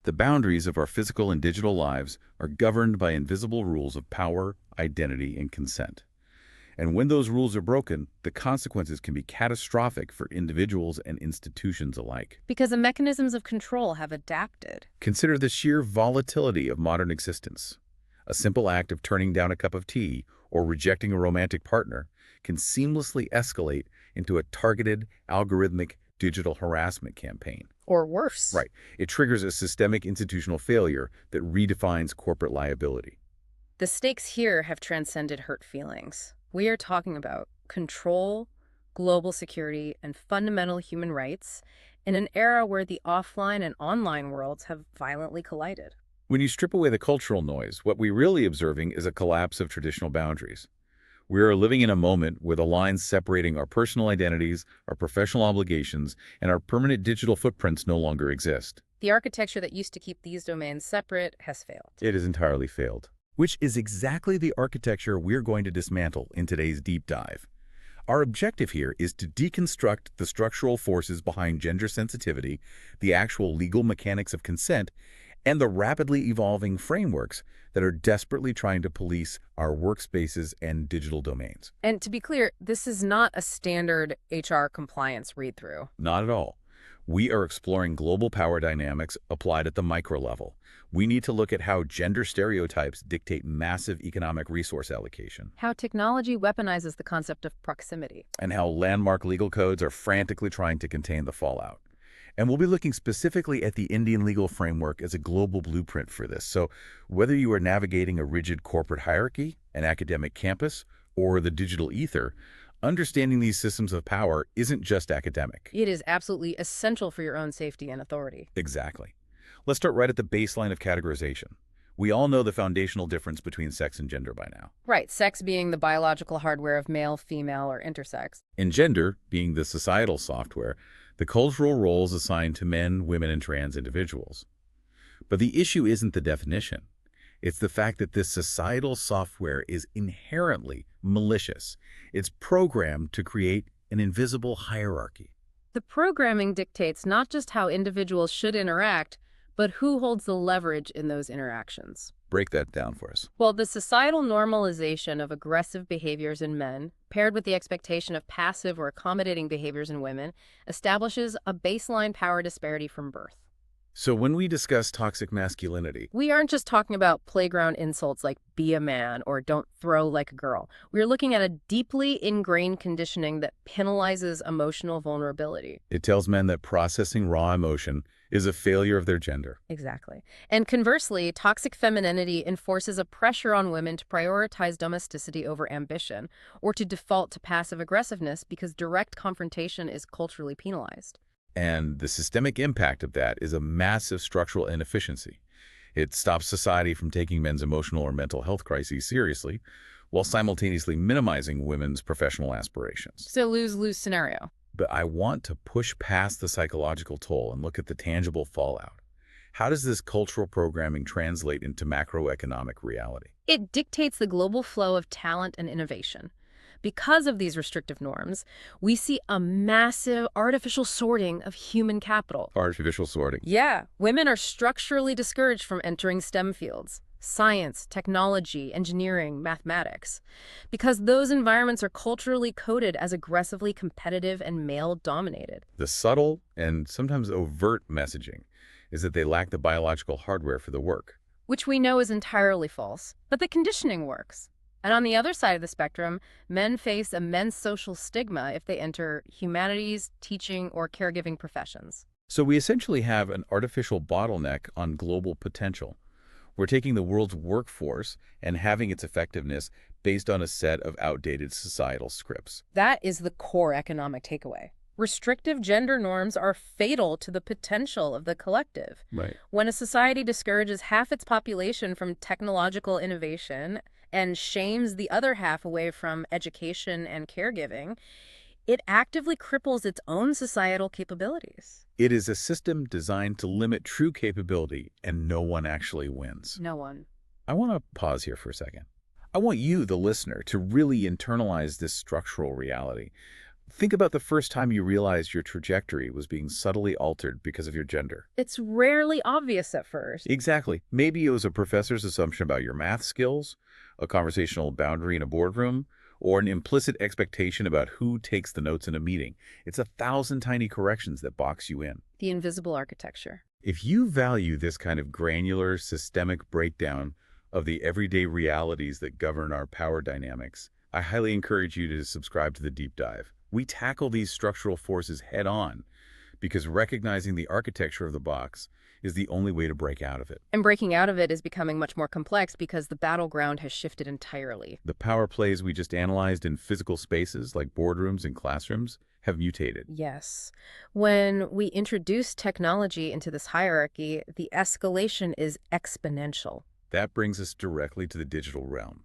The boundaries of our physical and digital lives are governed by invisible rules of power, identity, and consent. And when those rules are broken, the consequences can be catastrophic for individuals and institutions alike. Because the mechanisms of control have adapted. Consider the sheer volatility of modern existence. A simple act of turning down a cup of tea or rejecting a romantic partner can seamlessly escalate into a targeted, algorithmic digital harassment campaign. Or worse. Right. It triggers a systemic institutional failure that redefines corporate liability. The stakes here have transcended hurt feelings. We are talking about control, global security, and fundamental human rights in an era where the offline and online worlds have violently collided. When you strip away the cultural noise, what we're really observing is a collapse of traditional boundaries. We are living in a moment where the lines separating our personal identities, our professional obligations, and our permanent digital footprints no longer exist. The architecture that used to keep these domains separate has failed. It has entirely failed. Which is exactly the architecture we're going to dismantle in today's deep dive. Our objective here is to deconstruct the structural forces behind gender sensitivity, the actual legal mechanics of consent, and the rapidly evolving frameworks that are desperately trying to police our workspaces and digital domains. And to be clear, this is not a standard HR compliance read-through. Not at all. We are exploring global power dynamics applied at the micro level. We need to look at how gender stereotypes dictate massive economic resource allocation. How technology weaponizes the concept of proximity. And how landmark legal codes are frantically trying to contain the fallout. And we'll be looking specifically at the Indian legal framework as a global blueprint for this. So whether you are navigating a rigid corporate hierarchy, an academic campus, or the digital ether, understanding these systems of power isn't just academic. It is absolutely essential for your own safety and authority. Exactly. Let's start right at the baseline of categorization. We all know the foundational difference between sex and gender by now. Right, sex being the biological hardware of male, female, or intersex. And gender being the societal software, the cultural roles assigned to men, women, and trans individuals. But the issue isn't the definition. It's the fact that this societal software is inherently malicious. It's programmed to create an invisible hierarchy. The programming dictates not just how individuals should interact, but who holds the leverage in those interactions. Break that down for us. Well, the societal normalization of aggressive behaviors in men, paired with the expectation of passive or accommodating behaviors in women, establishes a baseline power disparity from birth. So when we discuss toxic masculinity, we aren't just talking about playground insults like be a man or don't throw like a girl. We're looking at a deeply ingrained conditioning that penalizes emotional vulnerability. It tells men that processing raw emotion is a failure of their gender. Exactly. And conversely, toxic femininity enforces a pressure on women to prioritize domesticity over ambition or to default to passive aggressiveness because direct confrontation is culturally penalized. And the systemic impact of that is a massive structural inefficiency. It stops society from taking men's emotional or mental health crises seriously, while simultaneously minimizing women's professional aspirations. So lose-lose scenario. But I want to push past the psychological toll and look at the tangible fallout. How does this cultural programming translate into macroeconomic reality? It dictates the global flow of talent and innovation. Because of these restrictive norms, we see a massive artificial sorting of human capital. Artificial sorting. Yeah, women are structurally discouraged from entering STEM fields. Science, technology, engineering, mathematics, because those environments are culturally coded as aggressively competitive and male-dominated. The subtle and sometimes overt messaging is that they lack the biological hardware for the work. Which we know is entirely false, but the conditioning works. And on the other side of the spectrum, men face immense social stigma if they enter humanities, teaching, or caregiving professions. So we essentially have an artificial bottleneck on global potential. We're taking the world's workforce and having its effectiveness based on a set of outdated societal scripts. That is the core economic takeaway. Restrictive gender norms are fatal to the potential of the collective. Right. When a society discourages half its population from technological innovation and shames the other half away from education and caregiving, it actively cripples its own societal capabilities. It is a system designed to limit true capability, and no one actually wins. No one. I want to pause here for a second. I want you, the listener, to really internalize this structural reality. Think about the first time you realized your trajectory was being subtly altered because of your gender. It's rarely obvious at first. Exactly. Maybe it was a professor's assumption about your math skills, a conversational boundary in a boardroom, or an implicit expectation about who takes the notes in a meeting. It's 1,000 tiny corrections that box you in. The invisible architecture. If you value this kind of granular, systemic breakdown of the everyday realities that govern our power dynamics, I highly encourage you to subscribe to the Deep Dive. We tackle these structural forces head-on because recognizing the architecture of the box is the only way to break out of it. And breaking out of it is becoming much more complex because the battleground has shifted entirely. The power plays we just analyzed in physical spaces like boardrooms and classrooms have mutated. Yes. When we introduce technology into this hierarchy, the escalation is exponential. That brings us directly to the digital realm.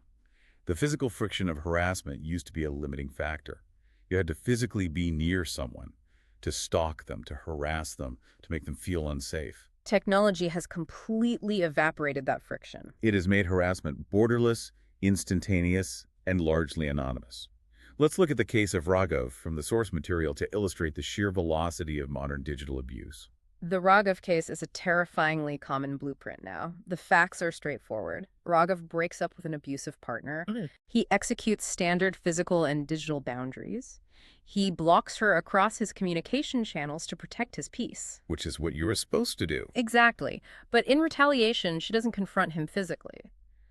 The physical friction of harassment used to be a limiting factor. You had to physically be near someone, to stalk them, to harass them, to make them feel unsafe. Technology has completely evaporated that friction. It has made harassment borderless, instantaneous, and largely anonymous. Let's look at the case of Ragav from the source material to illustrate the sheer velocity of modern digital abuse. The Ragav case is a terrifyingly common blueprint now. The facts are straightforward. Ragav breaks up with an abusive partner. He executes standard physical and digital boundaries. He blocks her across his communication channels to protect his peace. Which is what you were supposed to do. Exactly. But in retaliation, she doesn't confront him physically.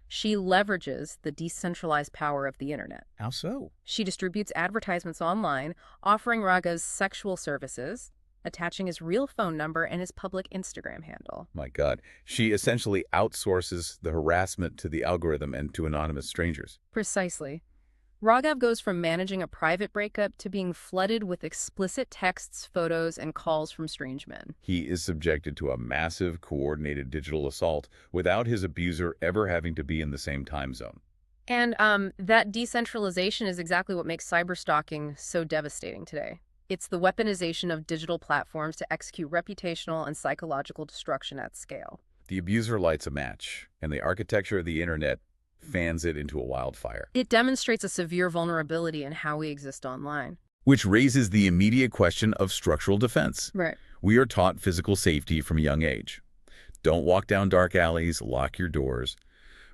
She leverages the decentralized power of the internet. How so? She distributes advertisements online, offering Raghav's sexual services, attaching his real phone number and his public Instagram handle. My God. She essentially outsources the harassment to the algorithm and to anonymous strangers. Precisely. Ragav goes from managing a private breakup to being flooded with explicit texts, photos, and calls from strange men. He is subjected to a massive, coordinated digital assault without his abuser ever having to be in the same time zone. And that decentralization is exactly what makes cyberstalking so devastating today. It's the weaponization of digital platforms to execute reputational and psychological destruction at scale. The abuser lights a match, and the architecture of the internet fans it into a wildfire. It demonstrates a severe vulnerability in how we exist online. Which raises the immediate question of structural defense. Right. We are taught physical safety from a young age. Don't walk down dark alleys, lock your doors.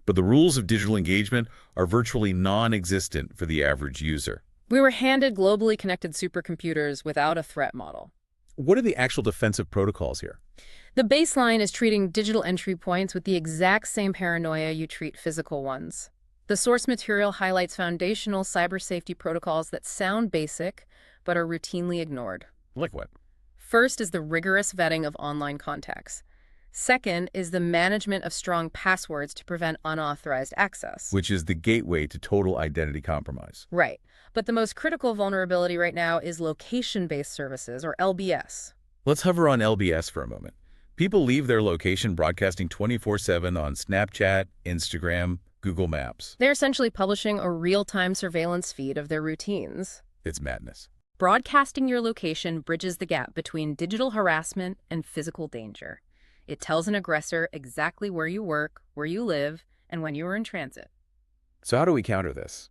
But the rules of digital engagement are virtually non-existent for the average user. We were handed globally connected supercomputers without a threat model. What are the actual defensive protocols here? The baseline is treating digital entry points with the exact same paranoia you treat physical ones. The source material highlights foundational cyber safety protocols that sound basic, but are routinely ignored. Like what? First is the rigorous vetting of online contacts. Second is the management of strong passwords to prevent unauthorized access. Which is the gateway to total identity compromise. Right. But the most critical vulnerability right now is location-based services, or LBS. Let's hover on LBS for a moment. People leave their location broadcasting 24/7 on Snapchat, Instagram, Google Maps. They're essentially publishing a real-time surveillance feed of their routines. It's madness. Broadcasting your location bridges the gap between digital harassment and physical danger. It tells an aggressor exactly where you work, where you live, and when you are in transit. So how do we counter this?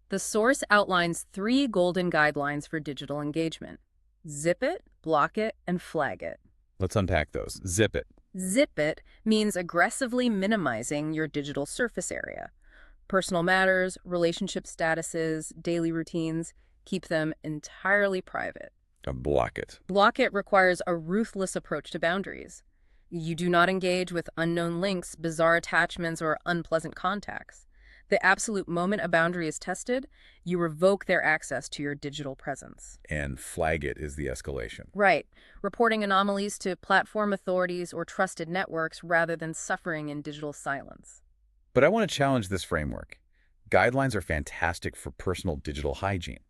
The source outlines 3 golden guidelines for digital engagement. Zip it, block it, and flag it. Let's unpack those. Zip it. Zip it means aggressively minimizing your digital surface area. Personal matters, relationship statuses, daily routines, keep them entirely private. Block it. Block it requires a ruthless approach to boundaries. You do not engage with unknown links, bizarre attachments, or unpleasant contacts. The absolute moment a boundary is tested, you revoke their access to your digital presence. And flag it is the escalation. Right. Reporting anomalies to platform authorities or trusted networks rather than suffering in digital silence. But I want to challenge this framework. Guidelines are fantastic for personal digital hygiene.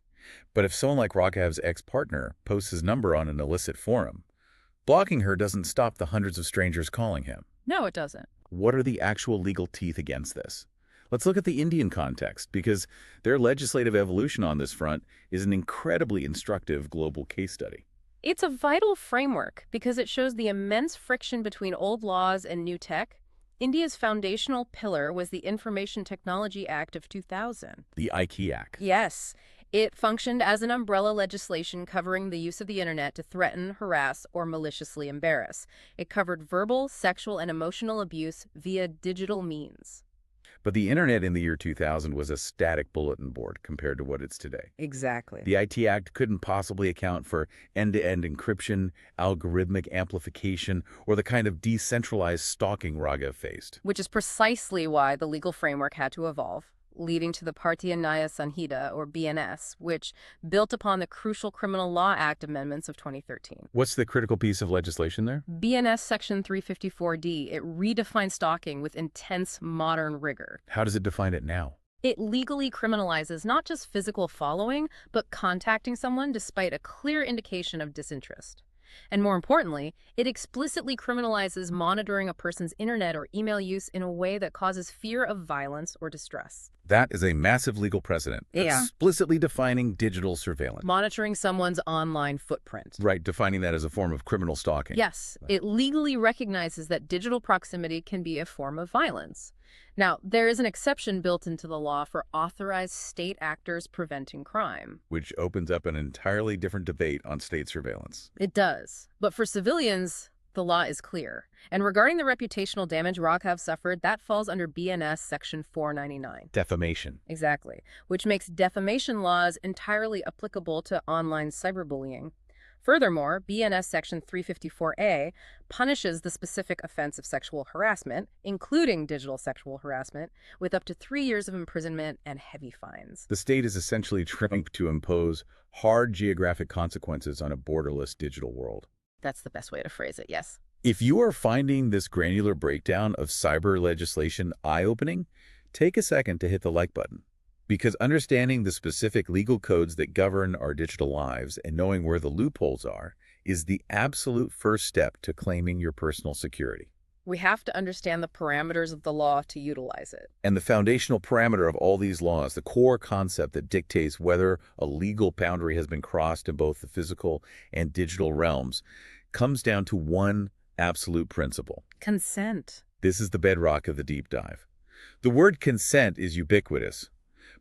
But if someone like Raghav's ex-partner posts his number on an illicit forum, blocking her doesn't stop the hundreds of strangers calling him. No, it doesn't. What are the actual legal teeth against this? Let's look at the Indian context, because their legislative evolution on this front is an incredibly instructive global case study. It's a vital framework because it shows the immense friction between old laws and new tech. India's foundational pillar was the Information Technology Act of 2000. The IKE Act. Yes. It functioned as an umbrella legislation covering the use of the internet to threaten, harass, or maliciously embarrass. It covered verbal, sexual, and emotional abuse via digital means. But the internet in the year 2000 was a static bulletin board compared to what it's today. Exactly. The IT Act couldn't possibly account for end-to-end encryption, algorithmic amplification, or the kind of decentralized stalking Ragav faced. Which is precisely why the legal framework had to evolve, leading to the Bharatiya Nyaya Sanhita, or BNS, which built upon the crucial Criminal Law Act amendments of 2013. What's the critical piece of legislation there? BNS Section 354D, it redefined stalking with intense modern rigor. How does it define it now? It legally criminalizes not just physical following, but contacting someone despite a clear indication of disinterest. And more importantly, it explicitly criminalizes monitoring a person's internet or email use in a way that causes fear of violence or distress. That is a massive legal precedent, Yeah. explicitly defining digital surveillance. Monitoring someone's online footprint. Right, defining that as a form of criminal stalking. Yes, it legally recognizes that digital proximity can be a form of violence. Now, there is an exception built into the law for authorized state actors preventing crime. Which opens up an entirely different debate on state surveillance. It does. But for civilians, the law is clear. And regarding the reputational damage Raghav suffered, that falls under BNS Section 499. Defamation. Exactly. Which makes defamation laws entirely applicable to online cyberbullying. Furthermore, BNS Section 354A punishes the specific offense of sexual harassment, including digital sexual harassment, with up to 3 years of imprisonment and heavy fines. The state is essentially trying to impose hard geographic consequences on a borderless digital world. That's the best way to phrase it, yes. If you are finding this granular breakdown of cyber legislation eye-opening, take a second to hit the like button. Because understanding the specific legal codes that govern our digital lives and knowing where the loopholes are is the absolute first step to claiming your personal security. We have to understand the parameters of the law to utilize it. And the foundational parameter of all these laws, the core concept that dictates whether a legal boundary has been crossed in both the physical and digital realms, comes down to one absolute principle. Consent. This is the bedrock of the deep dive. The word consent is ubiquitous,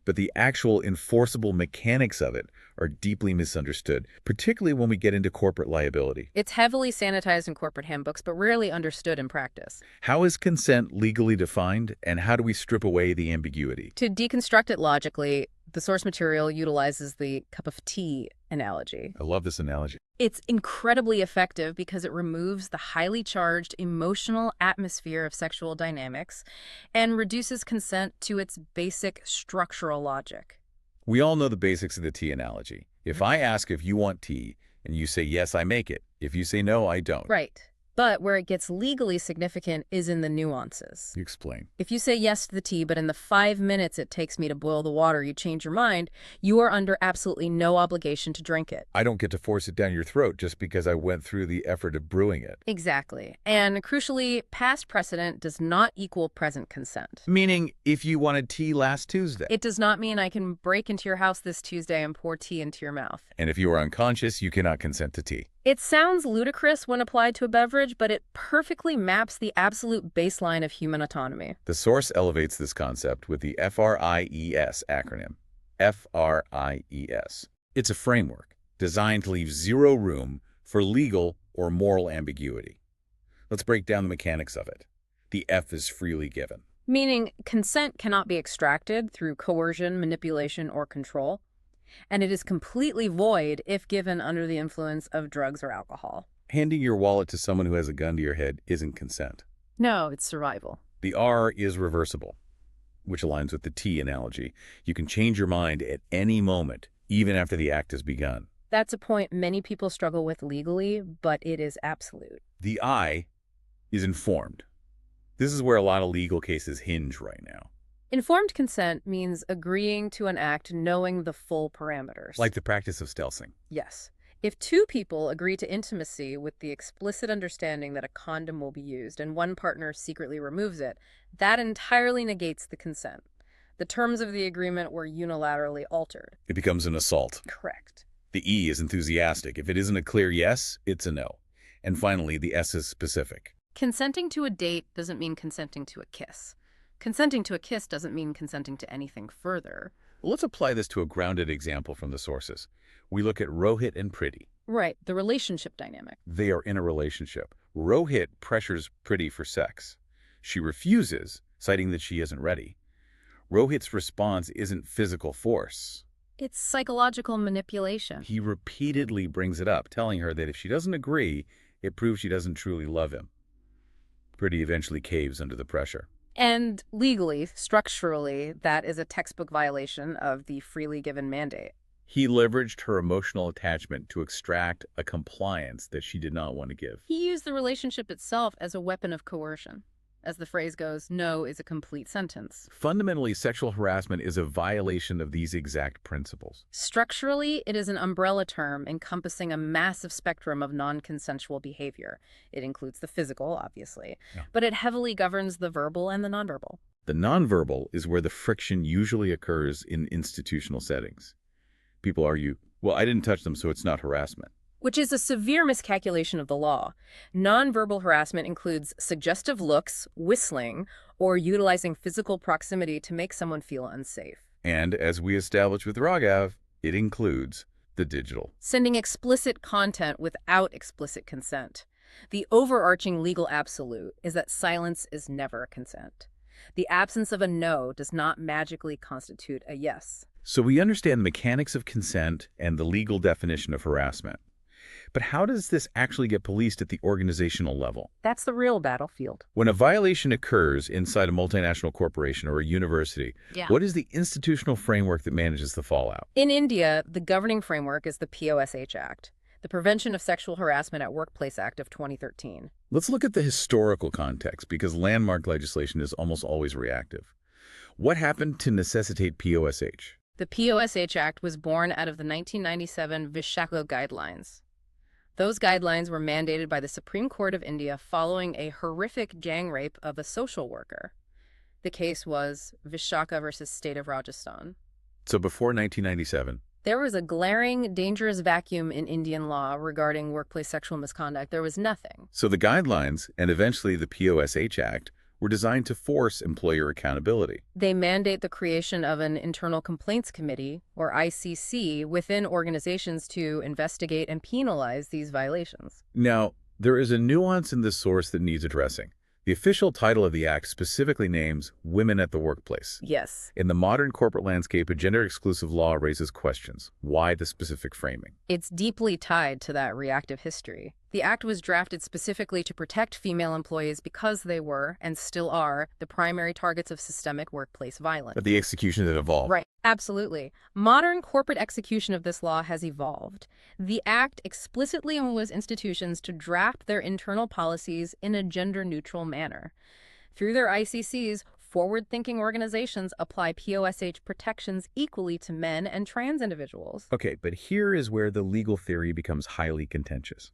but the actual enforceable mechanics of it are deeply misunderstood, particularly when we get into corporate liability. It's heavily sanitized in corporate handbooks, but rarely understood in practice. How is consent legally defined, and how do we strip away the ambiguity? To deconstruct it logically, the source material utilizes the cup of tea analogy. I love this analogy. It's incredibly effective because it removes the highly charged emotional atmosphere of sexual dynamics and reduces consent to its basic structural logic. We all know the basics of the tea analogy. If I ask if you want tea, and you say yes, I make it. If you say no, I don't. Right. But where it gets legally significant is in the nuances. You explain. If you say yes to the tea, but in the 5 minutes it takes me to boil the water, you change your mind, you are under absolutely no obligation to drink it. I don't get to force it down your throat just because I went through the effort of brewing it. Exactly. And crucially, past precedent does not equal present consent. Meaning, if you wanted tea last Tuesday. It does not mean I can break into your house this Tuesday and pour tea into your mouth. And if you are unconscious, you cannot consent to tea. It sounds ludicrous when applied to a beverage, but it perfectly maps the absolute baseline of human autonomy. The source elevates this concept with the FRIES acronym. FRIES. It's a framework designed to leave zero room for legal or moral ambiguity. Let's break down the mechanics of it. The F is freely given. Meaning consent cannot be extracted through coercion, manipulation, or control. And it is completely void if given under the influence of drugs or alcohol. Handing your wallet to someone who has a gun to your head isn't consent. No, it's survival. The R is reversible, which aligns with the T analogy. You can change your mind at any moment, even after the act has begun. That's a point many people struggle with legally, but it is absolute. The I is informed. This is where a lot of legal cases hinge right now. Informed consent means agreeing to an act knowing the full parameters. Like the practice of stealthing. Yes. If two people agree to intimacy with the explicit understanding that a condom will be used and one partner secretly removes it, that entirely negates the consent. The terms of the agreement were unilaterally altered. It becomes an assault. Correct. The E is enthusiastic. If it isn't a clear yes, it's a no. And finally, the S is specific. Consenting to a date doesn't mean consenting to a kiss. Consenting to a kiss doesn't mean consenting to anything further. Let's apply this to a grounded example from the sources. We look at Rohit and Priti. Right, the relationship dynamic. They are in a relationship. Rohit pressures Priti for sex. She refuses, citing that she isn't ready. Rohit's response isn't physical force. It's psychological manipulation. He repeatedly brings it up, telling her that if she doesn't agree, it proves she doesn't truly love him. Priti eventually caves under the pressure. And legally, structurally, that is a textbook violation of the freely given mandate. He leveraged her emotional attachment to extract a compliance that she did not want to give. He used the relationship itself as a weapon of coercion. As the phrase goes, no is a complete sentence. Fundamentally, sexual harassment is a violation of these exact principles. Structurally, it is an umbrella term encompassing a massive spectrum of non-consensual behavior. It includes the physical, obviously, but it heavily governs the verbal and the nonverbal. The nonverbal is where the friction usually occurs in institutional settings. People argue, well, I didn't touch them, so it's not harassment. Which is a severe miscalculation of the law. Nonverbal harassment includes suggestive looks, whistling, or utilizing physical proximity to make someone feel unsafe. And as we established with Ragav, it includes the digital. Sending explicit content without explicit consent. The overarching legal absolute is that silence is never consent. The absence of a no does not magically constitute a yes. So we understand the mechanics of consent and the legal definition of harassment. But how does this actually get policed at the organizational level? That's the real battlefield. When a violation occurs inside a multinational corporation or a university, what is the institutional framework that manages the fallout? In India, the governing framework is the POSH Act, the Prevention of Sexual Harassment at Workplace Act of 2013. Let's look at the historical context, because landmark legislation is almost always reactive. What happened to necessitate POSH? The POSH Act was born out of the 1997 Vishaka Guidelines. Those guidelines were mandated by the Supreme Court of India following a horrific gang rape of a social worker. The case was Vishaka versus State of Rajasthan. So before 1997, there was a glaring, dangerous vacuum in Indian law regarding workplace sexual misconduct. There was nothing. So the guidelines, and eventually the POSH Act, were designed to force employer accountability. They mandate the creation of an Internal Complaints Committee, or ICC, within organizations to investigate and penalize these violations. Now, there is a nuance in this source that needs addressing. The official title of the Act specifically names women at the workplace. Yes. In the modern corporate landscape, a gender-exclusive law raises questions. Why the specific framing? It's deeply tied to that reactive history. The Act was drafted specifically to protect female employees because they were, and still are, the primary targets of systemic workplace violence. But the execution that evolved. Right. Absolutely. Modern corporate execution of this law has evolved. The Act explicitly allows institutions to draft their internal policies in a gender-neutral manner. Through their ICCs, forward-thinking organizations apply POSH protections equally to men and trans individuals. Okay, but here is where the legal theory becomes highly contentious.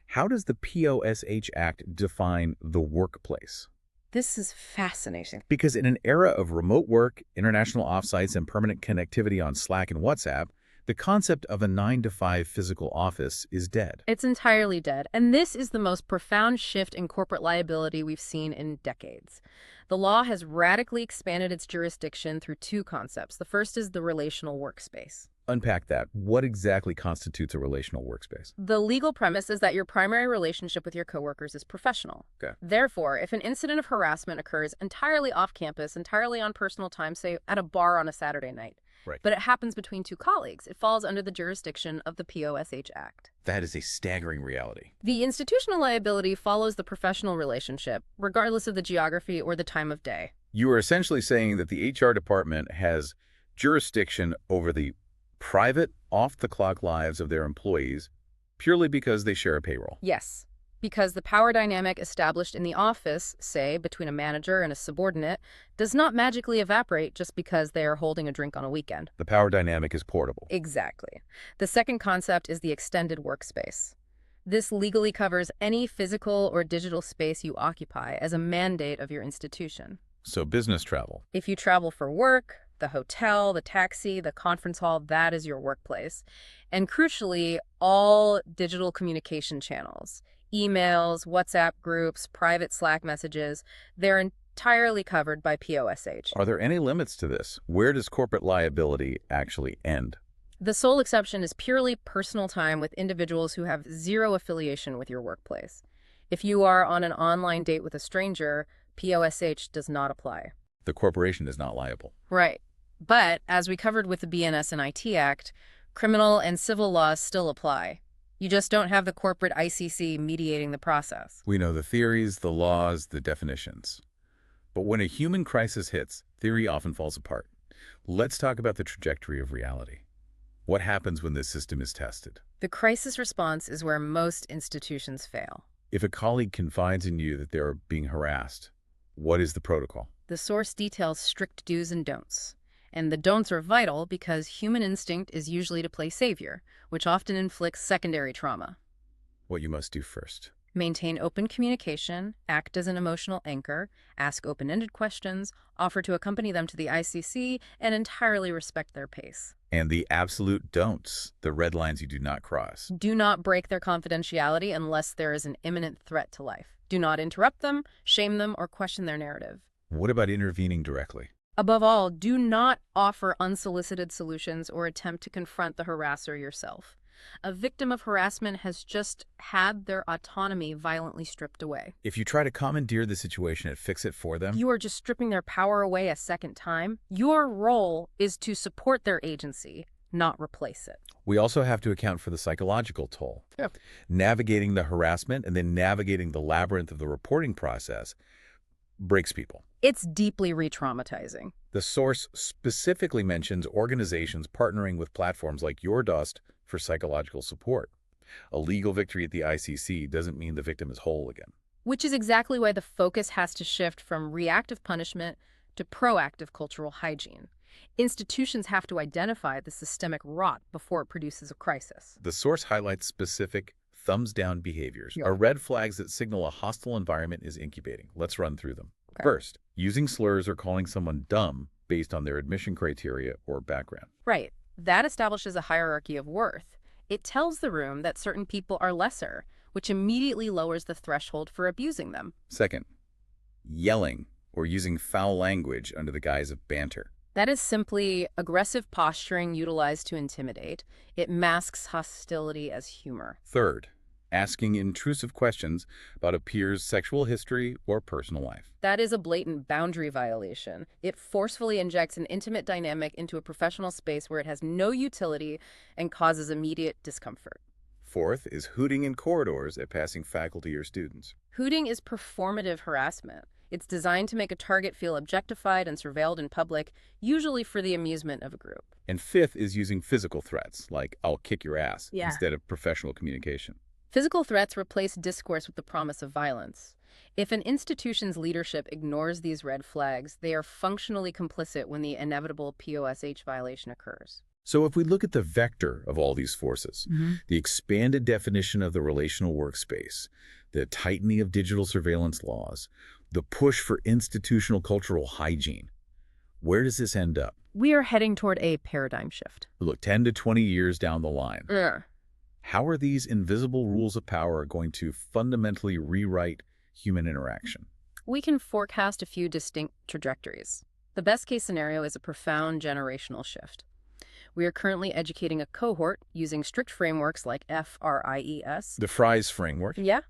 How does the POSH Act define the workplace? This is fascinating. Because in an era of remote work, international offsites, and permanent connectivity on Slack and WhatsApp, the concept of a 9-to-5 physical office is dead. It's entirely dead. And this is the most profound shift in corporate liability we've seen in decades. The law has radically expanded its jurisdiction through two concepts. The first is the relational workspace. Unpack that. What exactly constitutes a relational workspace? The legal premise is that your primary relationship with your coworkers is professional. Okay. Therefore, if an incident of harassment occurs entirely off campus, entirely on personal time, say at a bar on a Saturday night, but it happens between two colleagues, it falls under the jurisdiction of the POSH Act. That is a staggering reality. The institutional liability follows the professional relationship, regardless of the geography or the time of day. You are essentially saying that the HR department has jurisdiction over the private, off-the-clock lives of their employees purely because they share a payroll. Yes, because the power dynamic established in the office, say, between a manager and a subordinate, does not magically evaporate just because they are holding a drink on a weekend. The power dynamic is portable. Exactly. The second concept is the extended workspace. This legally covers any physical or digital space you occupy as a mandate of your institution. So business travel. If you travel for work, the hotel, the taxi, the conference hall, that is your workplace. And crucially, all digital communication channels, emails, WhatsApp groups, private Slack messages, they're entirely covered by POSH. Are there any limits to this? Where does corporate liability actually end? The sole exception is purely personal time with individuals who have zero affiliation with your workplace. If you are on an online date with a stranger, POSH does not apply. The corporation is not liable. Right. But as we covered with the BNS and IT Act, criminal and civil laws still apply. You just don't have the corporate ICC mediating the process. We know the theories, the laws, the definitions. But when a human crisis hits, theory often falls apart. Let's talk about the trajectory of reality. What happens when this system is tested? The crisis response is where most institutions fail. If a colleague confides in you that they are being harassed, what is the protocol? The source details strict do's and don'ts. And the don'ts are vital because human instinct is usually to play savior, which often inflicts secondary trauma. What you must do first. Maintain open communication, act as an emotional anchor, ask open-ended questions, offer to accompany them to the ICC, and entirely respect their pace. And the absolute don'ts, the red lines you do not cross. Do not break their confidentiality unless there is an imminent threat to life. Do not interrupt them, shame them, or question their narrative. What about intervening directly? Above all, do not offer unsolicited solutions or attempt to confront the harasser yourself. A victim of harassment has just had their autonomy violently stripped away. If you try to commandeer the situation and fix it for them, You are just stripping their power away a second time. Your role is to support their agency, not replace it. we also have to account for the psychological toll. Navigating the harassment and then navigating the labyrinth of the reporting process breaks people. It's deeply re-traumatizing. The source specifically mentions organizations partnering with platforms like Your Dust for psychological support. A legal victory at the ICC doesn't mean the victim is whole again. Which is exactly why the focus has to shift from reactive punishment to proactive cultural hygiene. Institutions have to identify the systemic rot before it produces a crisis. The source highlights specific thumbs-down behaviors, Yeah. are red flags that signal a hostile environment is incubating. Let's run through them. Okay. First, using slurs or calling someone dumb based on their admission criteria or background. Right. That establishes a hierarchy of worth. It tells the room that certain people are lesser, which immediately lowers the threshold for abusing them. Second, yelling or using foul language under the guise of banter. That is simply aggressive posturing utilized to intimidate. It masks hostility as humor. Third, asking intrusive questions about a peer's sexual history or personal life. That is a blatant boundary violation. It forcefully injects an intimate dynamic into a professional space where it has no utility and causes immediate discomfort. Fourth is hooting in corridors at passing faculty or students. Hooting is performative harassment. It's designed to make a target feel objectified and surveilled in public, usually for the amusement of a group. And fifth is using physical threats, like "I'll kick your ass," Yeah. instead of professional communication. Physical threats replace discourse with the promise of violence. If an institution's leadership ignores these red flags, they are functionally complicit when the inevitable POSH violation occurs. So if we look at the vector of all these forces, the expanded definition of the relational workspace, the tightening of digital surveillance laws, the push for institutional cultural hygiene, where does this end up? We are heading toward a paradigm shift. Look, 10 to 20 years down the line, Ugh. how are these invisible rules of power going to fundamentally rewrite human interaction? We can forecast a few distinct trajectories. The best case scenario is a profound generational shift. We are currently educating a cohort using strict frameworks like FRIES. The Fry's framework. Yeah.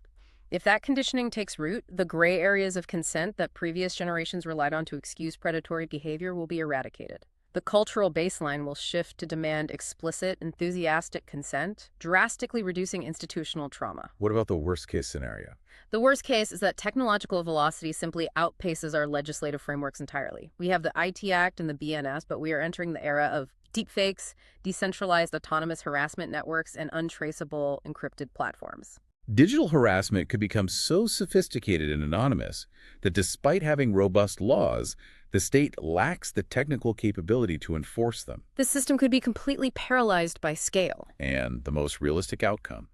If that conditioning takes root, the gray areas of consent that previous generations relied on to excuse predatory behavior will be eradicated. The cultural baseline will shift to demand explicit, enthusiastic consent, drastically reducing institutional trauma. What about the worst case scenario? The worst case is that technological velocity simply outpaces our legislative frameworks entirely. We have the IT Act and the BNS, but we are entering the era of deepfakes, decentralized autonomous harassment networks, and untraceable encrypted platforms. Digital harassment could become so sophisticated and anonymous that despite having robust laws, the state lacks the technical capability to enforce them. The system could be completely paralyzed by scale. And the most realistic outcome,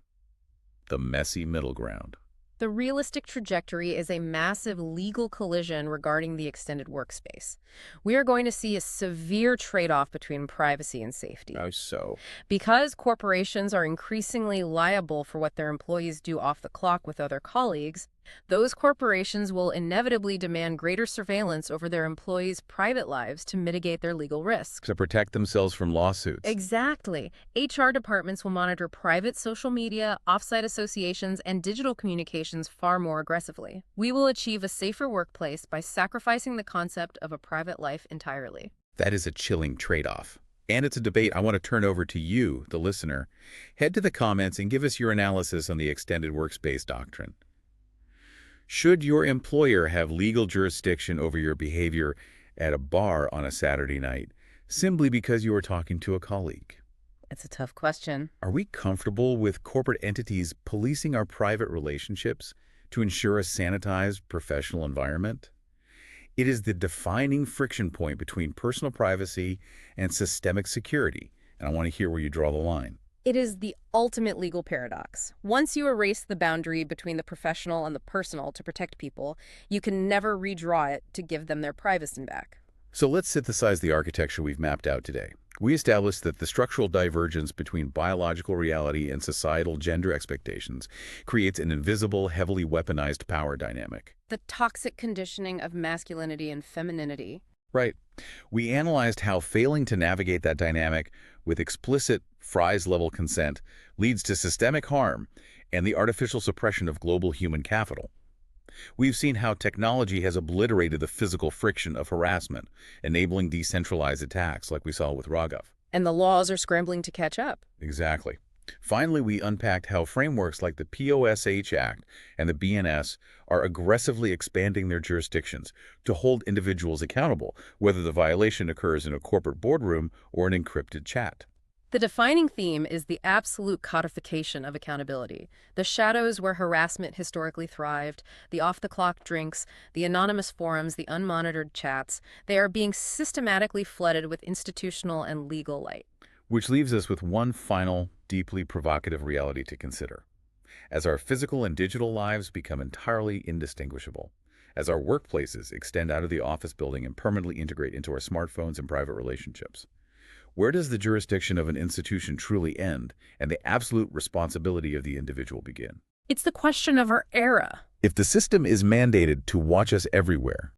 the messy middle ground. The realistic trajectory is a massive legal collision regarding the extended workspace. We are going to see a severe trade-off between privacy and safety. How so? Because corporations are increasingly liable for what their employees do off the clock with other colleagues, Those corporations will inevitably demand greater surveillance over their employees' private lives to mitigate their legal risks. To protect themselves from lawsuits. Exactly. HR departments will monitor private social media, offsite associations, and digital communications far more aggressively. We will achieve a safer workplace by sacrificing the concept of a private life entirely. That is a chilling trade-off. And it's a debate I want to turn over to you, the listener. Head to the comments and give us your analysis on the extended workspace doctrine. Should your employer have legal jurisdiction over your behavior at a bar on a Saturday night simply because you are talking to a colleague? It's a tough question. Are we comfortable with corporate entities policing our private relationships to ensure a sanitized professional environment? It is the defining friction point between personal privacy and systemic security, and I want to hear where you draw the line. It is the ultimate legal paradox. Once you erase the boundary between the professional and the personal to protect people, you can never redraw it to give them their privacy back. So let's synthesize the architecture we've mapped out today. We established that the structural divergence between biological reality and societal gender expectations creates an invisible, heavily weaponized power dynamic. The toxic conditioning of masculinity and femininity. Right. We analyzed how failing to navigate that dynamic with explicit Fries-level consent leads to systemic harm and the artificial suppression of global human capital. We've seen how technology has obliterated the physical friction of harassment, enabling decentralized attacks like we saw with Ragav. And the laws are scrambling to catch up. Exactly. Finally, we unpacked how frameworks like the POSH Act and the BNS are aggressively expanding their jurisdictions to hold individuals accountable, whether the violation occurs in a corporate boardroom or an encrypted chat. The defining theme is the absolute codification of accountability. The shadows where harassment historically thrived, the off-the-clock drinks, the anonymous forums, the unmonitored chats, they are being systematically flooded with institutional and legal light. Which leaves us with one final, deeply provocative reality to consider. As our physical and digital lives become entirely indistinguishable, as our workplaces extend out of the office building and permanently integrate into our smartphones and private relationships, where does the jurisdiction of an institution truly end and the absolute responsibility of the individual begin? It's the question of our era. If the system is mandated to watch us everywhere,